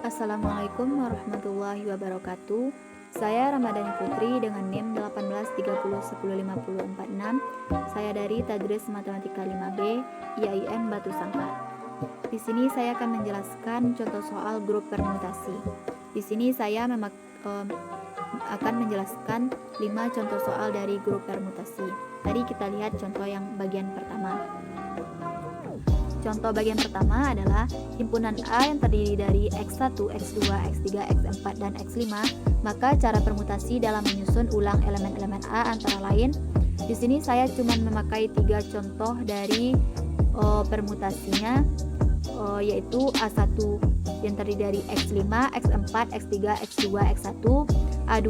Assalamualaikum warahmatullahi wabarakatuh. Saya Ramadhani Putri dengan NIM 1830105046. Saya dari Tadris Matematika 5B, IAIN Batu Sangkar. Di sini saya akan menjelaskan contoh soal grup permutasi. Di sini saya akan menjelaskan 5 contoh soal dari grup permutasi. Mari kita lihat contoh yang bagian pertama. Contoh bagian pertama adalah himpunan A yang terdiri dari X1, X2, X3, X4, dan X5. Maka cara permutasi dalam menyusun ulang elemen-elemen A antara lain. Di sini saya cuma memakai 3 contoh dari permutasinya, yaitu A1 yang terdiri dari X5, X4, X3, X2, X1, A2,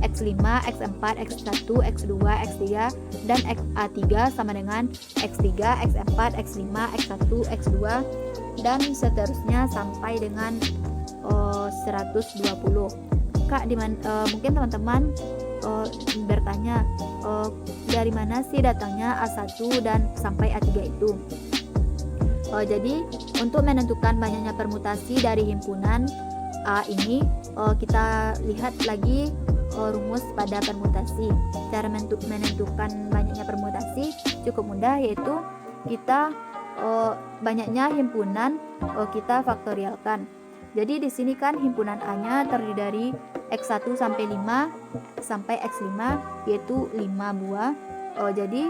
X5, X4, X1, X2, X3, dan A3 sama dengan X3, X4, X5, X1, X2, dan seterusnya sampai dengan 120. Kak, mungkin teman-teman bertanya, dari mana sih datangnya A1 dan sampai A3 itu? Jadi untuk menentukan banyaknya permutasi dari himpunan A ini, kita lihat lagi rumus pada permutasi. Cara menentukan banyaknya permutasi cukup mudah, yaitu kita banyaknya himpunan kita faktorialkan. Jadi di sini kan himpunan A-nya terdiri dari X1 sampai 5 sampai X5, yaitu 5 buah. Jadi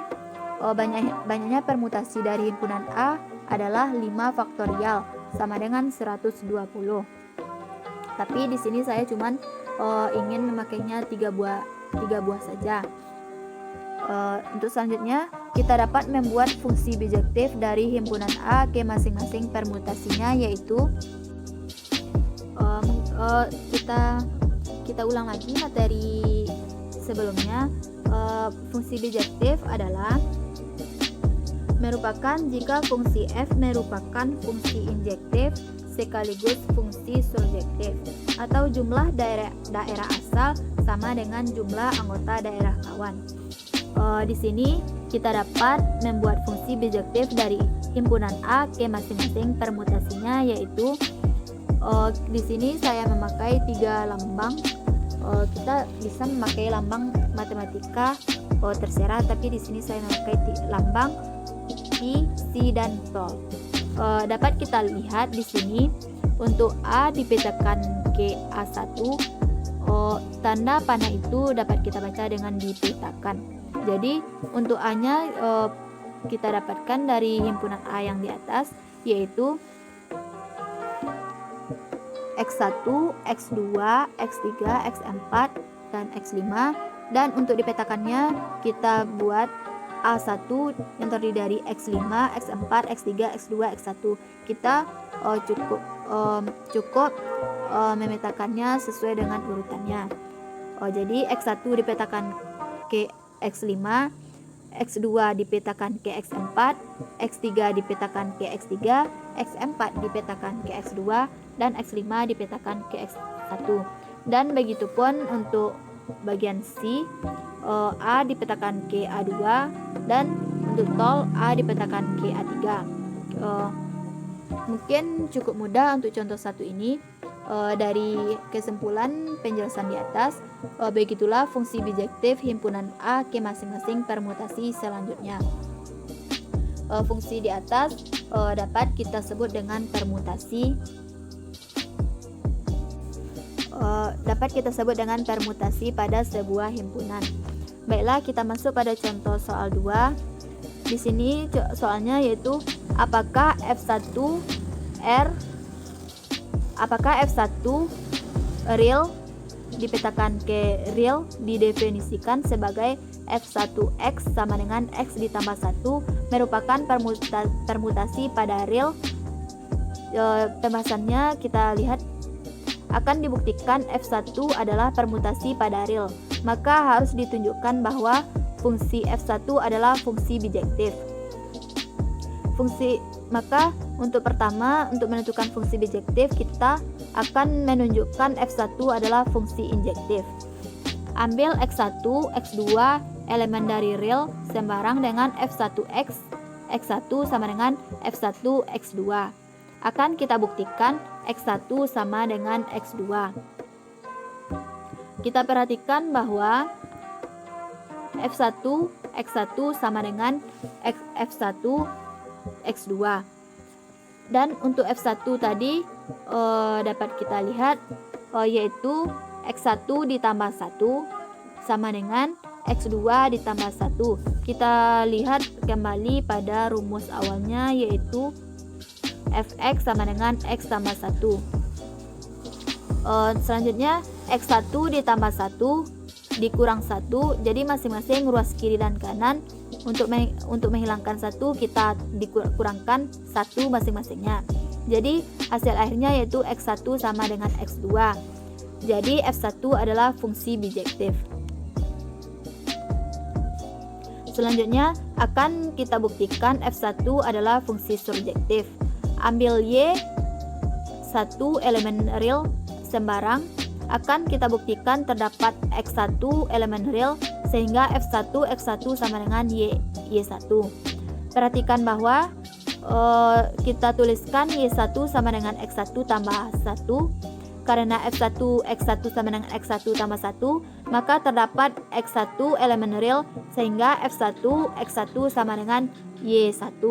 banyaknya permutasi dari himpunan A adalah 5 faktorial sama dengan 120. Tapi di sini saya cuman ingin memakainya 3 buah saja. Untuk selanjutnya kita dapat membuat fungsi bijektif dari himpunan A ke masing-masing permutasinya, yaitu kita ulang lagi materi sebelumnya. Fungsi bijektif adalah merupakan jika fungsi f merupakan fungsi injektif sekaligus fungsi surjektif, atau jumlah daerah asal sama dengan jumlah anggota daerah kawan. Di sini kita dapat membuat fungsi bijektif dari himpunan A ke masing-masing permutasinya, yaitu di sini saya memakai 3 lambang. Kita bisa memakai lambang matematika terserah, tapi di sini saya memakai lambang Pi, Si, dan Sol. Dapat kita lihat di sini untuk A dipetakan ke A1, tanda panah itu dapat kita baca dengan dipetakan. Jadi untuk A-nya kita dapatkan dari himpunan A yang di atas, yaitu X1, X2, X3, X4, dan X5. Dan untuk dipetakannya kita buat A1 yang terdiri dari X5, X4, X3, X2, X1. Kita cukup memetakannya sesuai dengan urutannya. Jadi X1 dipetakan ke X5, X2 dipetakan ke X4, X3 dipetakan ke X3, X4 dipetakan ke X2, dan X5 dipetakan ke X1. Dan begitupun untuk bagian C, A dipetakan ke A2, dan untuk tol A dipetakan ke A3. Mungkin cukup mudah untuk contoh satu ini. Dari kesimpulan penjelasan di atas, begitulah fungsi bijektif himpunan A ke masing-masing permutasi selanjutnya. Fungsi di atas dapat kita sebut dengan permutasi pada sebuah himpunan. Baiklah, kita masuk pada contoh soal 2. Di sini soalnya yaitu apakah F1 real dipetakan ke real didefinisikan sebagai F1x sama dengan x ditambah 1 merupakan permutasi pada real. Pembahasannya kita lihat akan dibuktikan F1 adalah permutasi pada real, maka harus ditunjukkan bahwa fungsi F1 adalah fungsi bijektif. Maka untuk menentukan fungsi bijektif, kita akan menunjukkan F1 adalah fungsi injektif. Ambil X1, X2 elemen dari real sembarang dengan F1x, X1 sama dengan F1 X2. akan kita buktikan X1 sama dengan X2. Kita perhatikan bahwa F1 X1 sama dengan F1 X2. Dan untuk F1 tadi dapat kita lihat yaitu X1 ditambah 1 sama dengan X2 ditambah 1. Kita lihat kembali pada rumus awalnya, yaitu Fx sama dengan X tambah 1. Selanjutnya X1 ditambah 1 dikurang 1, jadi masing-masing ruas kiri dan kanan. Untuk menghilangkan 1 kita dikurangkan 1 masing-masingnya. Jadi hasil akhirnya yaitu X1 sama dengan X2. Jadi F1 adalah fungsi bijektif. Selanjutnya akan kita buktikan F1 adalah fungsi surjektif. Ambil Y satu elemen real sembarang, akan kita buktikan terdapat X1 elemen real sehingga X1 sama dengan Y1. Perhatikan bahwa kita tuliskan Y1 sama dengan X1 tambah 1. Karena X1 sama dengan X1 tambah 1, maka terdapat X1 elemen real sehingga X1 sama dengan Y1.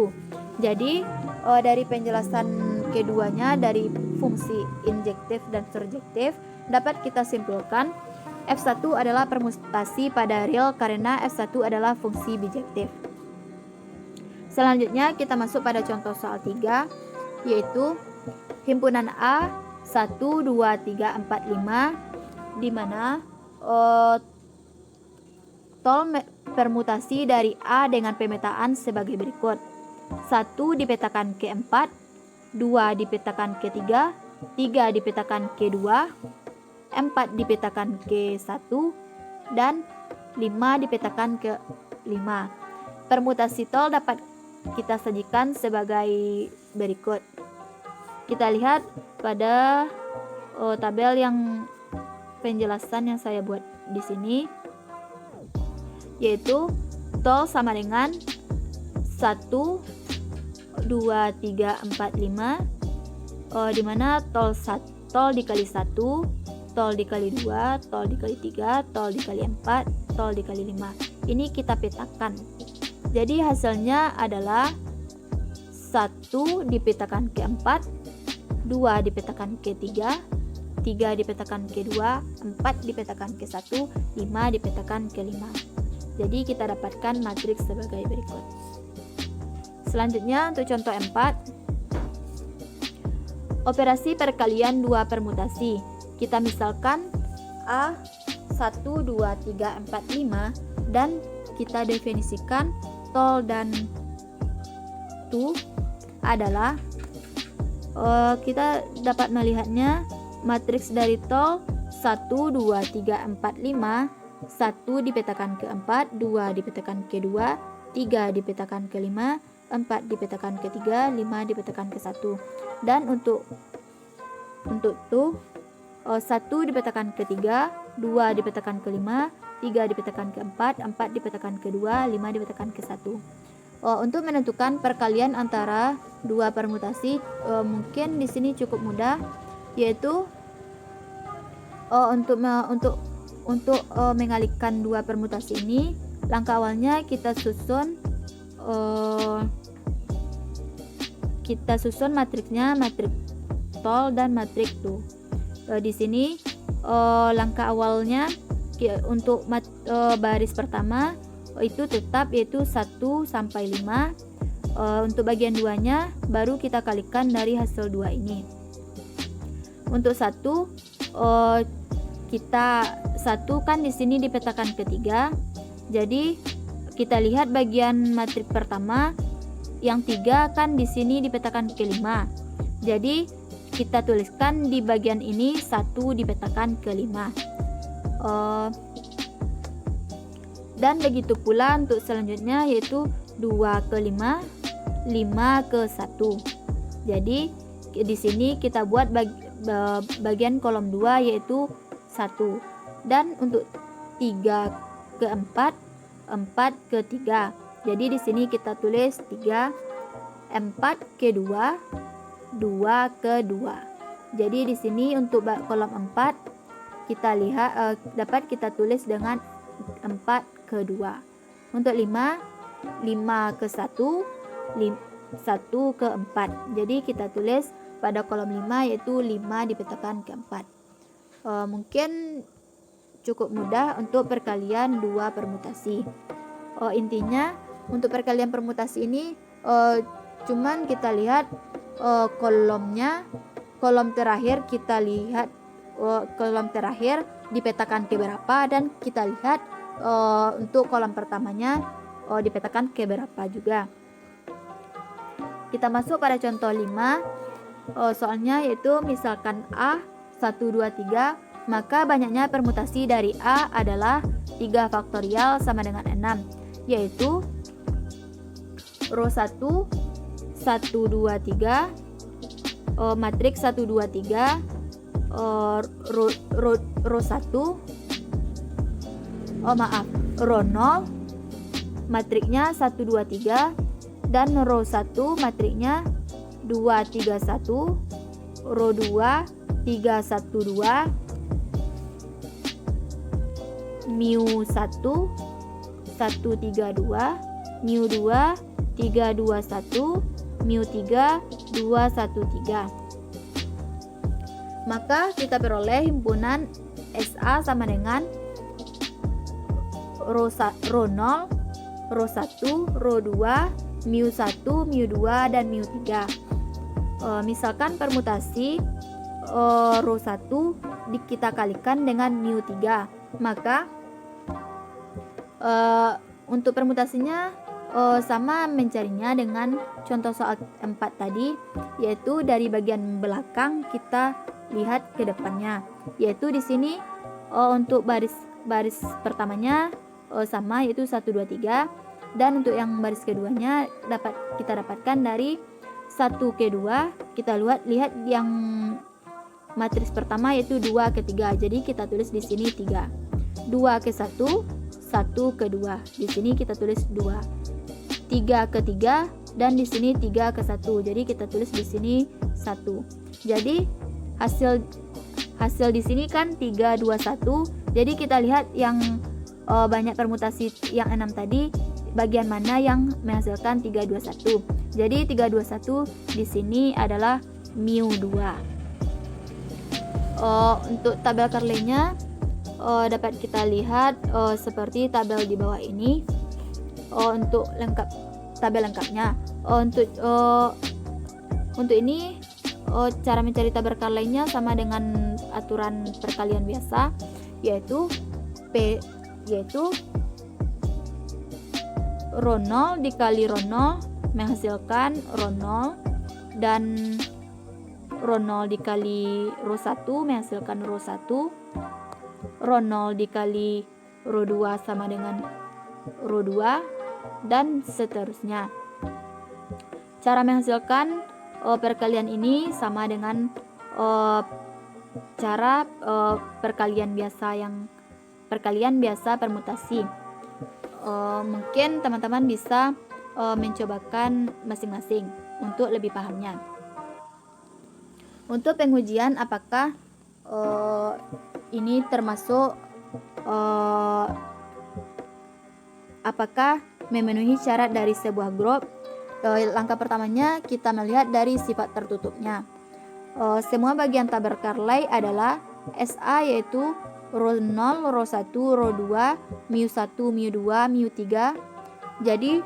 Jadi dari penjelasan keduanya, dari fungsi injektif dan surjektif, dapat kita simpulkan F1 adalah permutasi pada real karena F1 adalah fungsi bijektif. Selanjutnya kita masuk pada contoh soal 3, yaitu himpunan A 1, 2, 3, 4, 5, di mana tol permutasi dari A dengan pemetaan sebagai berikut. 1 dipetakan ke 4, 2 dipetakan ke 3, 3 dipetakan ke 2, 4 dipetakan ke 1, dan 5 dipetakan ke 5. Permutasi tol dapat kita sajikan sebagai berikut. Kita lihat pada tabel yang penjelasan yang saya buat di sini, yaitu tol sama dengan 1, 2, 3, 4, 5, di mana tol dikali 1, tol dikali 2, tol dikali 3, tol dikali 4, tol dikali 5. Ini kita petakan. Jadi hasilnya adalah 1 dipetakan ke 4, 2 dipetakan ke 3, 3 dipetakan ke 2, 4 dipetakan ke 1, 5 dipetakan ke 5. Jadi kita dapatkan matriks sebagai berikut. Selanjutnya untuk contoh 4, operasi perkalian dua permutasi. Kita misalkan A 1, 2, 3, 4, 5 dan kita definisikan tol dan tu adalah kita dapat melihatnya matriks dari tol 1, 2, 3, 4, 5, 1 dipetakan ke 4, 2 dipetakan ke 2, 3 dipetakan ke 5, 4 dipetakan ke 3, 5 dipetakan ke 1. Dan untuk tu 1 dipetakan ke 3, 2 dipetakan ke 5, 3 dipetakan ke 4, 4 dipetakan ke 2, 5 dipetakan ke 1. Untuk menentukan perkalian antara dua permutasi mungkin di sini cukup mudah, yaitu untuk mengalihkan dua permutasi ini, langkah awalnya kita susun matriksnya, matriks tol dan matriks tu. Di sini langkah awalnya untuk baris pertama itu tetap, yaitu 1 sampai 5. Untuk bagian 2-nya baru kita kalikan dari hasil 2 ini. Untuk 1 kita 1 kan di sini dipetakan ke 3. Jadi kita lihat bagian matriks pertama yang 3 kan di sini dipetakan ke 5. Jadi kita tuliskan di bagian ini 1 dipetakan ke 5. Dan begitu pula untuk selanjutnya, yaitu 2 ke 5, 5 ke 1. Jadi di sini kita buat bagian kolom 2 yaitu 1. Dan untuk 3 ke 4, 4 ke 3. Jadi di sini kita tulis 3, 4 ke 2, 2/2. Jadi di sini untuk kolom 4 kita lihat dapat kita tulis dengan 4/2. Untuk 5, 5/1, 1/4. Jadi kita tulis pada kolom 5 yaitu 5 dipetakan ke 4. Mungkin cukup mudah untuk perkalian 2 permutasi. Intinya untuk perkalian permutasi ini cuman kita lihat kolomnya, kolom terakhir kita lihat kolom terakhir dipetakan ke berapa, dan kita lihat untuk kolom pertamanya dipetakan ke berapa juga. Kita masuk pada contoh 5. Soalnya yaitu misalkan A 1, 2, 3, maka banyaknya permutasi dari A adalah 3 faktorial sama dengan 6, yaitu row 1, 1, 2, 3, matriks 1, 2, 3, row 1, row 0, matriknya 1, 2, 3, dan row 1 matriknya 2, 3, 1, row 2, 3, 1, 2, mu 1, 1, 3, 2, mu 2, 3, 2, 1, mu 3, 2, 1, 3. Maka kita peroleh himpunan SA sama dengan row 0, row 1, row 2, mu 1, mu 2, dan mu 3. Misalkan permutasi row 1 kita kalikan dengan mu 3, maka untuk permutasinya sama mencarinya dengan contoh soal 4 tadi, yaitu dari bagian belakang kita lihat ke depannya, yaitu di sini untuk baris pertamanya sama, yaitu 1, 2, 3, dan untuk yang baris keduanya kita dapatkan dari 1 ke 2. Kita lihat yang matriks pertama yaitu 2 ke 3, jadi kita tulis di sini 3. 2 ke 1, 1 ke 2, di sini kita tulis 2. 3 ke 3, dan di sini 3 ke 1, jadi kita tulis di sini 1. Jadi hasil di sini kan 3, 2, 1. Jadi kita lihat yang banyak permutasi yang 6 tadi, bagian mana yang menghasilkan 3, 2, 1. Jadi 3, 2, 1 di sini adalah mu 2. Untuk tabel Carle-nya dapat kita lihat seperti tabel di bawah ini. Untuk tabel lengkapnya, untuk ini cara mencari tabel Carle-nya sama dengan aturan perkalian biasa, yaitu row 0 dikali row 0 menghasilkan row 0, dan row 0 dikali row 1 menghasilkan row 1, row 0 dikali row 2 sama dengan row 2, dan seterusnya. Cara menghasilkan perkalian ini sama dengan cara perkalian biasa permutasi. Mungkin teman-teman bisa mencobakan masing-masing untuk lebih pahamnya. Untuk pengujian apakah ini termasuk apakah memenuhi syarat dari sebuah grup, langkah pertamanya kita melihat dari sifat tertutupnya. Semua bagian tabel Carle adalah SA, yaitu row 0, row 1, row 2, mu 1, mu 2, mu 3. Jadi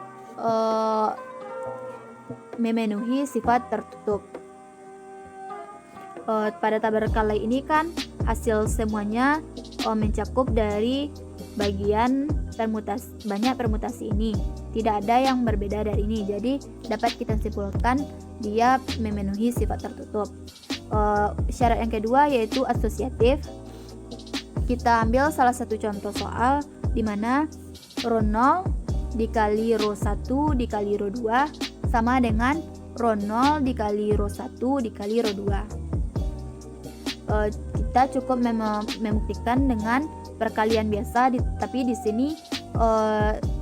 memenuhi sifat tertutup. Pada tabel Carle ini kan hasil semuanya mencakup dari bagian banyak permutasi ini. Tidak ada yang berbeda dari ini. Jadi dapat kita simpulkan dia memenuhi sifat tertutup. Syarat yang kedua yaitu asosiatif. Kita ambil salah satu contoh soal di mana row 0 dikali row 1 dikali row 2 sama dengan row 0 dikali row 1 dikali row 2. Kita cukup membuktikan dengan perkalian biasa, tapi di sini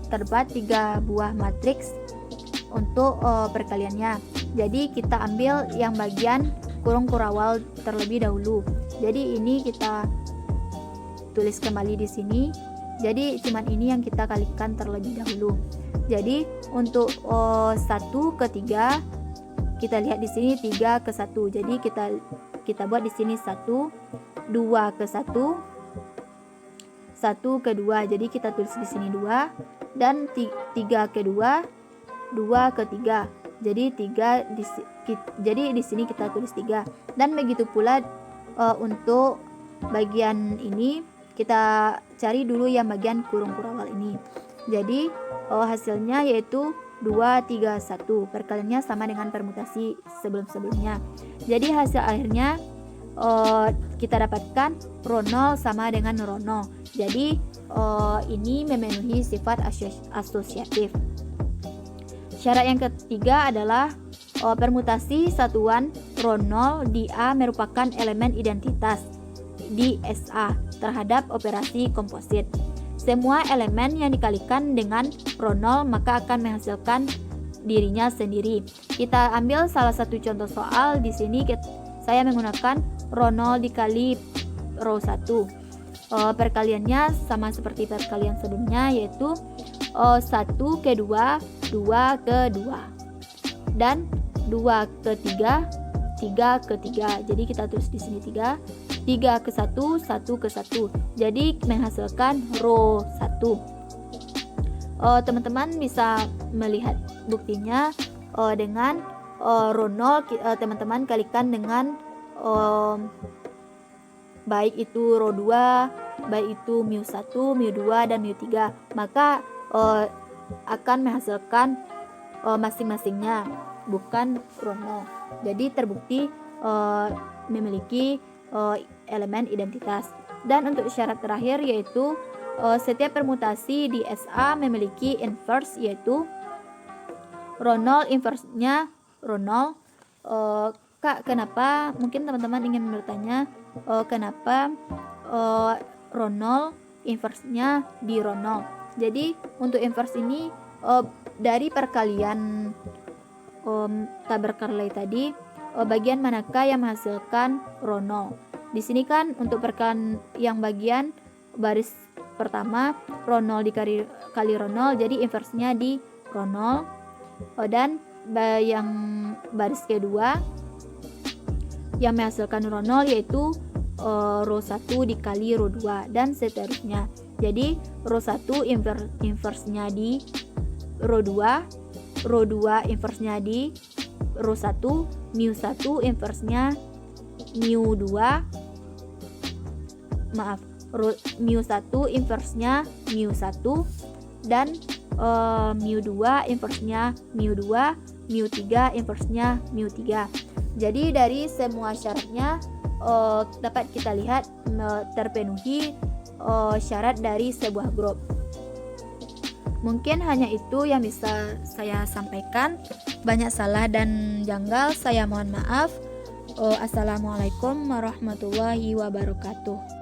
terdapat 3 buah matriks untuk perkaliannya. Jadi kita ambil yang bagian kurung kurawal terlebih dahulu. Jadi ini kita tulis kembali di sini. Jadi cuman ini yang kita kalikan terlebih dahulu. Jadi untuk 1 ke 3 kita lihat di sini 3 ke 1. Jadi kita buat di sini 1, 2 ke 1, 1 ke 2. Jadi kita tulis di sini 2 dan 3 ke 2, 2 ke 3. Jadi jadi di sini kita tulis 3. Dan begitu pula untuk bagian ini kita cari dulu yang bagian kurung kurawal ini. Jadi hasilnya yaitu 2, 3, 1. Perkaliannya sama dengan permutasi sebelum-sebelumnya. Jadi hasil akhirnya kita dapatkan rho 0 sama dengan rho 0. Jadi ini memenuhi sifat asosiatif. Syarat yang ketiga adalah permutasi satuan rho 0 di A merupakan elemen identitas di SA terhadap operasi komposit. Semua elemen yang dikalikan dengan rho 0 maka akan menghasilkan dirinya sendiri. Kita ambil salah satu contoh soal. Di sini saya menggunakan rho 0 dikali rho 1. Perkaliannya sama seperti perkalian sebelumnya, yaitu 1 ke 2, 2 ke 2 dan 2 ke 3, 3 ke 3. Jadi kita tulis di sini 3 ke 1, 1 ke 1. Jadi menghasilkan rho 1. Teman-teman bisa melihat buktinya dengan rho 0 teman-teman kalikan dengan baik itu rho 2, baik itu mu1, mu2 dan mu3, maka akan menghasilkan masing-masingnya, bukan rho 0. Jadi terbukti memiliki elemen identitas. Dan untuk syarat terakhir yaitu setiap permutasi di SA memiliki inverse, yaitu rho 0 inverse-nya rho 0. Kak, kenapa? Mungkin teman-teman ingin bertanya kenapa rho 0 inverse-nya di rho 0. Jadi untuk inverse ini dari perkalian tabel Carley tadi, bagian manakah yang menghasilkan rho 0? Di sini kan untuk perkalian yang bagian baris pertama rho 0 dikali rho 0, jadi inverse-nya di rho 0. Dan yang baris kedua yang menghasilkan rho 0 yaitu rho 1 dikali rho 2 dan seterusnya. Jadi rho 1 inverse-nya di rho 2, rho 2 inverse-nya di rho 1, mu1 inverse-nya mu2, mu1 inverse-nya mu1 dan mu2 inverse-nya mu2, mu3 inverse-nya mu3. Jadi dari semua syaratnya dapat kita lihat terpenuhi syarat dari sebuah grup. Mungkin hanya itu yang bisa saya sampaikan. Banyak salah dan janggal, saya mohon maaf. Assalamualaikum warahmatullahi wabarakatuh.